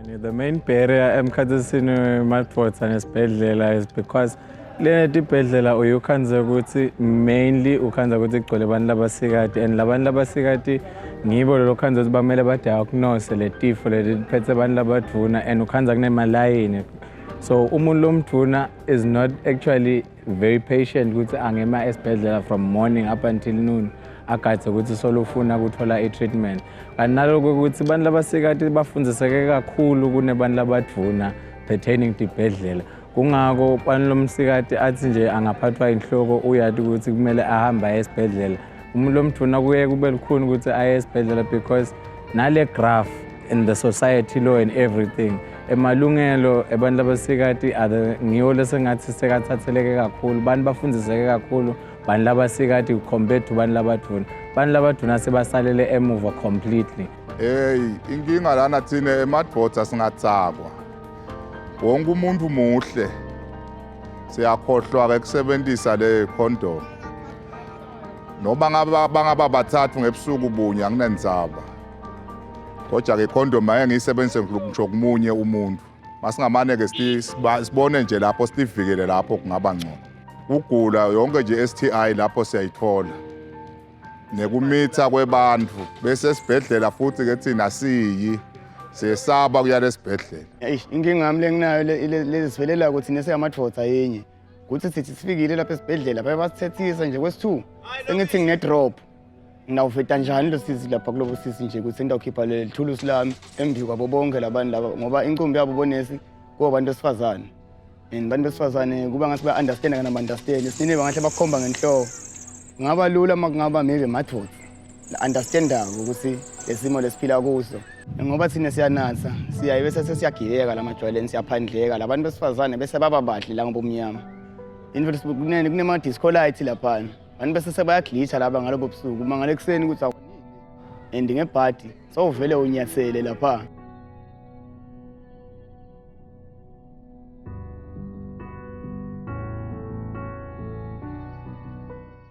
The main barrier emkhathazweni wemadvodza nesibhedlela is because lena tibhedlela uyukhanza ukuthi mainly ukhanza ukuthi kugcwele abantu labasikati and labantu labasikati ngibo lo khanza ukuthi bamele badiagnose le tifo lephethe abantu labadvuna and ukhanza kunemalayini. So umuntu lomdvuna is not actually very patient ukuthi angema esibhedlela from morning up until noon agadze ukuthi solufuna ukuthola i-treatment. Kanti naloko ukuthi abantu labasikati bafundziseke kakhulu kunebantu labadvuna pertaining tibhedlela. Kungako abantu lomsikati athi nje angaphathwa inhloko uyathi ukuthi kumele ahambe aye esibhedlela. Umuntu lomdvuna kuye kube lukhuni ukuthi aye esibhedlela because nale graph in the society law and everything emalungelo ebantu labasikati ngiwo lesengathi sekathatheleke kakhulu. Abantu bafundziseke kakhulu bantu labasikati compared to bantu labadvuna. Bantu labadvuna sebasalele emuva completely. Inkinga lana thina emadvodza singatsakwa. Wonke umuntu muhle siyakhohlwa ukusebenzisa le condom. Noba ngaba bathathu ngebusuku bunye anginenzaba. Kodwa ke condom ayengiyisebenzise ngisho kumunye umuntu. Masingamane ke sibone nje lapho sivikele lapho kungaba ngcono. Ugula yonke nje STI lapho siyayithola. Nekumitha kwebantu bese esibhedlela futhi ke thina siyi sesaba kuya lesibhedlela. Inkinga yami lenginayo lezivelela ukuthi neseyamadvodza yenye. Kuthi sithi sifikile lapha esibhedlela bayasithethisa nje kwesi2. Engithi ngine drop. Ngawuveta njani lo sisi lapha kulobo sisi nje ukuthi ngidawukhipha le thulusi lami embi kwabo bonke labantu laba ngoba inkumbi yabo bonesi kubantu besifazane. And bantu besifazane kuba ngathi ba understand kana understand. Sine bangahle bakhomba ngenhloko. Ngaba lula makungaba maybe madvodza. La understanda ukuthi lesimo lesiphila kuso. Ngoba thina siyanatha, siyaye bese siyagiyeka lamajwayeleni siyaphandleka labantu besifazane bese baba bahle la ngobumnyama. Invele kunema disco light lapha. Abantu bese sebayaglitcha laba ngalobo busuku mangale kuseni ukuthi awunini. And ngebhadi sawuvele unyathele lapha.